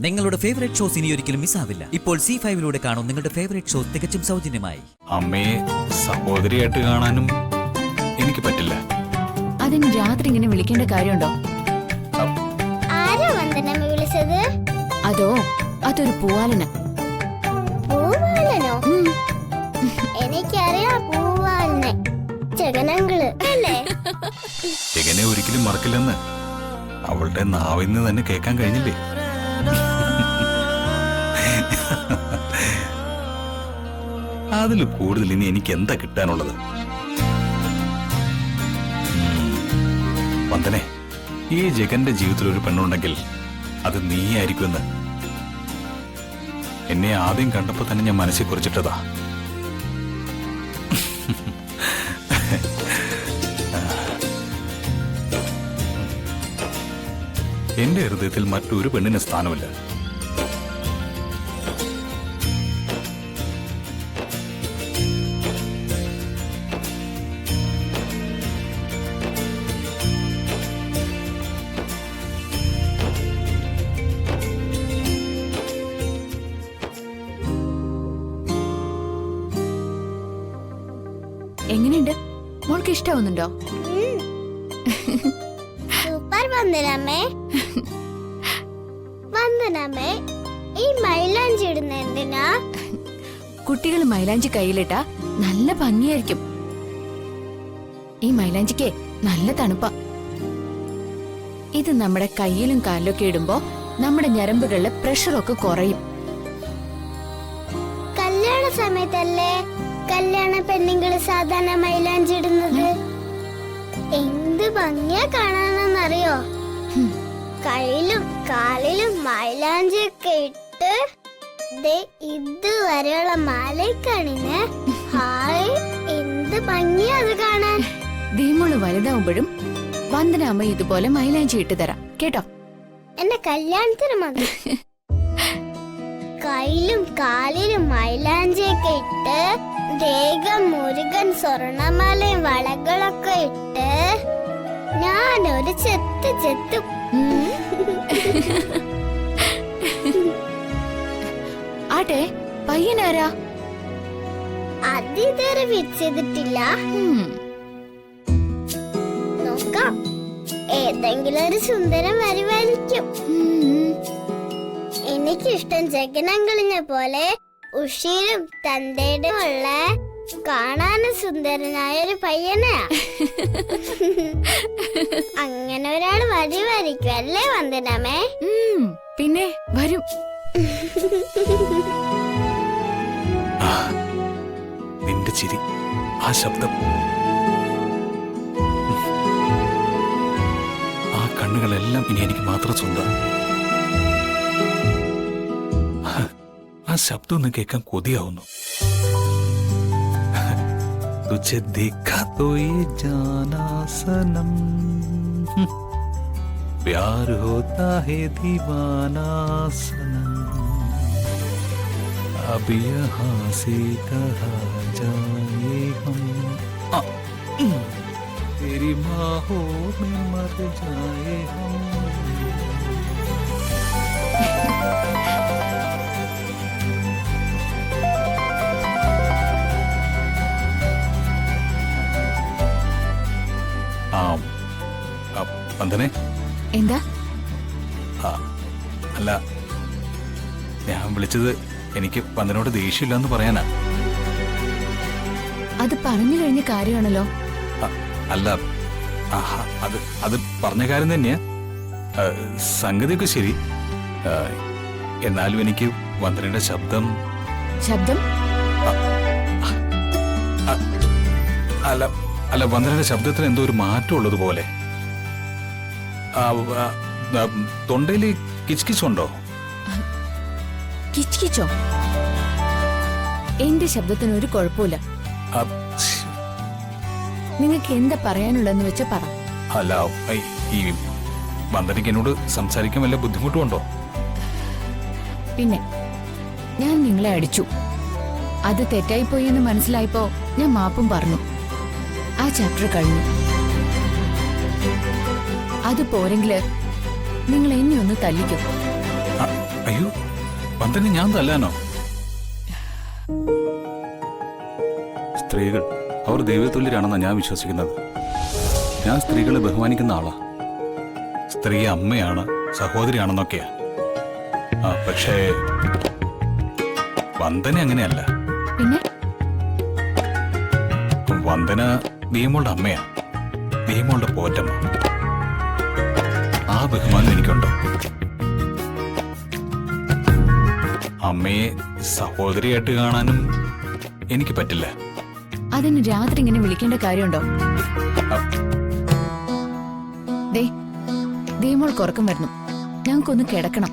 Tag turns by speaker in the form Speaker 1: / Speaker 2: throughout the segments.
Speaker 1: നിങ്ങളുടെ favourite shows ഇനി ഒരിക്കലും മിസ്സാവില്ല. ഇപ്പോൾ C5 കാണും നിങ്ങളുടെ ഫേവറേറ്റ് ഷോസ് തികച്ചും സൗജന്യമായി.
Speaker 2: അമ്മയെ സഹോദരിയായിട്ട് കാണാനും എനിക്ക് പറ്റില്ല.
Speaker 3: അതിന് രാത്രി ഇങ്ങനെ വിളിക്കേണ്ട കാര്യമുണ്ടോ?
Speaker 4: ആരാ വന്ദനമ്മ വിളിച്ചത്?
Speaker 3: അതോ അതൊരു പൂവാലന.
Speaker 4: പൂവാലനോ? എനിക്കറിയാം പൂവാലനെ. ജഗനങ്ങള് അല്ലേ?
Speaker 2: ജഗനെ ഒരിക്കലും മറക്കില്ലെന്ന് അവളുടെ നാവിന്ന് തന്നെ കേൾക്കാൻ കഴിഞ്ഞില്ലേ? അതിൽ കൂടുതൽ ഇനി എനിക്ക് എന്താ കിട്ടാനുള്ളത്? വന്ദനെ, ഈ ജഗന്റെ ജീവിതത്തിൽ ഒരു പെണ്ണുണ്ടെങ്കിൽ അത് നീയായിരിക്കുമെന്ന് എന്നെ ആദ്യം കണ്ടപ്പോ തന്നെ ഞാൻ മനസ്സിൽ കുറിച്ചിട്ടതാ. എന്റെ ഹൃദയത്തിൽ മറ്റൊരു പെണ്ണിന് സ്ഥാനമില്ല.
Speaker 3: എങ്ങനെയുണ്ട്? മോൾക്ക് ഇഷ്ടാവുന്നുണ്ടോ?
Speaker 4: സൂപ്പർ വന്ദനമ്മേ. വന്ദനമ്മേ, ഈ മൈലാഞ്ചി ഇടുന്ന എന്തിനാ?
Speaker 3: കുട്ടികൾ മൈലാഞ്ചി കയ്യിലിട്ടാ നല്ല ഭംഗിയായിരിക്കും. ഈ മൈലാഞ്ചിക്ക് നല്ല തണുപ്പാ. ഇത് നമ്മുടെ കയ്യിലും കാലിലൊക്കെ ഇടുമ്പോ നമ്മുടെ ഞരമ്പുകളിലെ പ്രഷറൊക്കെ കുറയും.
Speaker 4: കല്യാണ സമയത്തല്ലേ കല്യാണ പെണ്ണുങ്ങള് സാധാരണ മൈലാഞ്ചി ഇടുന്നത്? എന്ത് ഭംഗിയാ കാണാനെന്നറിയോ? കയ്യിലും കാലിലും മൈലാഞ്ചിയൊക്കെ ഇട്ട് ഇതുവരെയുള്ള മാലക്കണിന് ഹായ്, എന്ത് ഭംഗിയാ അത് കാണാൻ.
Speaker 3: ദീമോള് വലുതാവുമ്പോഴും വന്ദനാമ്മ ഇതുപോലെ മൈലാഞ്ചി ഇട്ട് തരാം കേട്ടോ.
Speaker 4: എന്റെ കല്യാണത്തിന് മതി. കയ്യിലും കാലിലും മൈലാഞ്ചിയൊക്കെ ഇട്ട് ദേഹം മുരുകൻ സ്വർണമാലയും വളകളൊക്കെ ഇട്ട് ഞാനൊരു ചെത്തും.
Speaker 3: ആട്ടെ, പയ്യനാരാ?
Speaker 4: അതിതുവരെ ഫിക്സ് ചെയ്തിട്ടില്ല. നോക്കാം, ഏതെങ്കിലും ഒരു സുന്ദരം വരുമായിരിക്കും. എനിക്കിഷ്ടം ജഗനങ്ങളിനെ പോലെ ഉഷീരും തന്തേടും ഉള്ള കാണാനും സുന്ദരനായ ഒരു പയ്യനാ. അങ്ങനെ ഒരാൾ വരുമായിരിക്കും അല്ലേ വന്ദനമേ?
Speaker 3: പിന്നെ വരും.
Speaker 2: നിന്റെ ചിരി, ആ ശബ്ദം, ആ കണ്ണുകളെല്ലാം ഇനി എനിക്ക് മാത്രം സ്വന്തം. ആ ശബ്ദം ഒന്ന് കേൾക്കാൻ കൊതിയാവുന്നു. തുझे देखा तो ये जाना सनम, प्यार होता है दीवाना सनम, अब यहाँ से कहा जाए हम, तेरी बाहों में मर जाए हम. വന്ദനെ,
Speaker 3: എന്താ?
Speaker 2: അല്ല, ഞാൻ വിളിച്ചത് എനിക്ക് വന്ദനോട് ദേഷ്യമില്ലെന്ന് പറയാനാ.
Speaker 3: അത് പറഞ്ഞു കഴിഞ്ഞ കാര്യമാണല്ലോ.
Speaker 2: അല്ല, അത് പറഞ്ഞ കാര്യം തന്നെയാ. സംഗതിയൊക്കെ ശരി. എന്നാലും എനിക്ക് വന്ദനയുടെ ശബ്ദം അല്ല വന്ദനയുടെ ശബ്ദത്തിന് എന്തോ ഒരു മാറ്റം ഉള്ളതുപോലെ. തൊണ്ടയില് കിച്ച്കിച്ചുണ്ടോ?
Speaker 3: കിച്ച്കിച്ചോ? എന്റെ ശബ്ദത്തിന് ഒരു കുഴപ്പമില്ല. നിങ്ങൾക്ക് എന്താ പറയാനുള്ളതെന്ന് വെച്ചാ പറ.
Speaker 2: അല്ല, ഈ വന്ദനയ്ക്ക് എന്നോട് സംസാരിക്കാൻ വല്ല ബുദ്ധിമുട്ടുണ്ടോ?
Speaker 3: പിന്നെ ഞാൻ നിങ്ങളെ അടിച്ചു. അത് തെറ്റായിപ്പോയി എന്ന് മനസ്സിലായപ്പോ ഞാൻ മാപ്പും പറഞ്ഞു. ആ ചാപ്റ്റർ കഴിഞ്ഞു. അത് പോരെങ്കില് നിങ്ങൾ എന്നെ ഒന്ന് തല്ലിക്കും.
Speaker 2: അയ്യോ, വന്ദനെ ഞാൻ തല്ലാനോ? സ്ത്രീകൾ അവർ ദൈവതുല്യരാണെന്നാണ് ഞാൻ വിശ്വസിക്കുന്നത്. ഞാൻ സ്ത്രീകളെ ബഹുമാനിക്കുന്ന ആളാ. സ്ത്രീ അമ്മയാണ്, സഹോദരിയാണെന്നൊക്കെയാ. പക്ഷേ വന്ദന അങ്ങനെയല്ല.
Speaker 3: പിന്നെ
Speaker 2: വന്ദന ഭീമോളുടെ അമ്മയാ, ഭീമോളുടെ പോറ്റമ്മ. ആ ബഹുമാനം എനിക്കുണ്ടോ? അമ്മയെ സഹോദരിയായിട്ട് കാണാനും എനിക്ക് പറ്റില്ല.
Speaker 3: അതിന് രാത്രി ഇങ്ങനെ വിളിക്കേണ്ട കാര്യമുണ്ടോ? ദേ ദീമോൾ കുറക്കം വരണം, ഞങ്ങൾക്കൊന്ന് കിടക്കണം.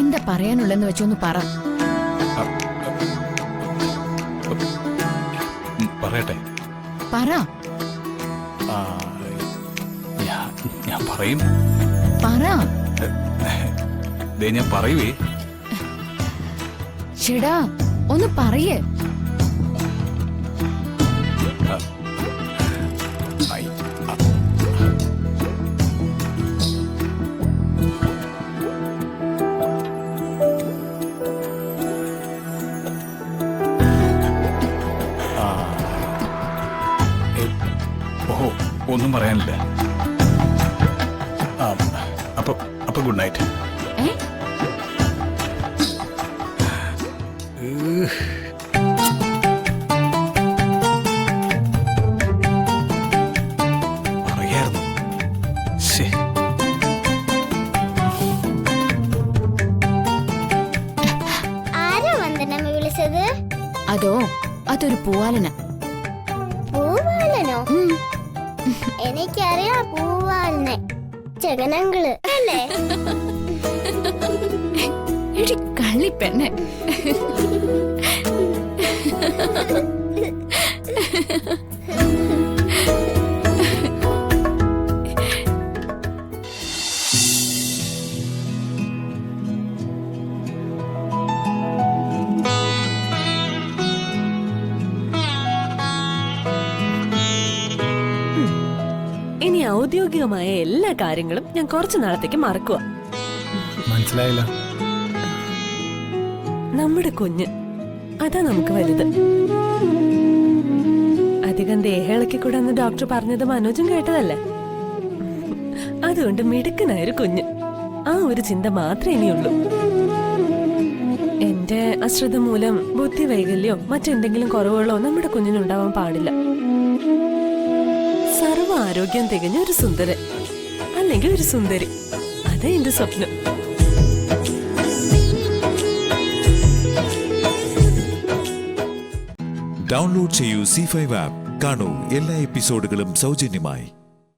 Speaker 3: എന്താ പറയാനുള്ളെന്ന് വെച്ചൊന്ന് പറ.
Speaker 2: പറയട്ടെ?
Speaker 3: പറ.
Speaker 2: ഞാൻ പറയും.
Speaker 3: പറ.
Speaker 2: ഞാൻ പറയുവേ.
Speaker 3: ചേടാ ഒന്ന് പറയേ.
Speaker 2: ഒന്നും പറയാനില്ല. അപ്പൊ ഗുഡ് നൈറ്റ്. പറയായിരുന്നു.
Speaker 4: ആരാ വന്ദനമ്മ വിളിച്ചത്?
Speaker 3: അതോ അതൊരു പൂവാലന.
Speaker 4: പൂവാലനോ? എനിക്കറിയാം പൂവാലനെ, ചകനങ്ങള് അല്ലേ?
Speaker 3: എടി കള്ളി പെണ്ണെ.
Speaker 5: ഇനി ഔദ്യോഗികമായ എല്ലാ കാര്യങ്ങളും ഞാൻ കുറച്ചു നാളത്തേക്ക് മറക്കുക.
Speaker 2: മനസ്സിലായില്ല?
Speaker 5: നമ്മുടെ കുഞ്ഞ് അതാ നമുക്ക് വലുത്. അധികം ദേഹയിളക്കി കൂടാന്ന് ഡോക്ടർ പറഞ്ഞത് മനോജും കേട്ടതല്ലേ. അതുകൊണ്ട് മിടുക്കനായൊരു കുഞ്ഞ്, ആ ഒരു ചിന്ത മാത്രമേ ഇനിയുള്ളൂ. എന്റെ അശ്രദ്ധ മൂലം ബുദ്ധി വൈകല്യോ മറ്റെന്തെങ്കിലും കുറവുകളോ നമ്മുടെ കുഞ്ഞിനുണ്ടാവാൻ പാടില്ല. സർവ്വ ആരോഗ്യം തികഞ്ഞ ഒരു സുന്ദരൻ അല്ലെങ്കിൽ ഒരു സുന്ദരി, അതാ എന്റെ സ്വപ്നം.
Speaker 6: ഡൗൺലോഡ് ചെയ്യൂ C5 ആപ്പ്. കാണൂ എല്ലാ എപ്പിസോഡുകളും സൗജന്യമായി.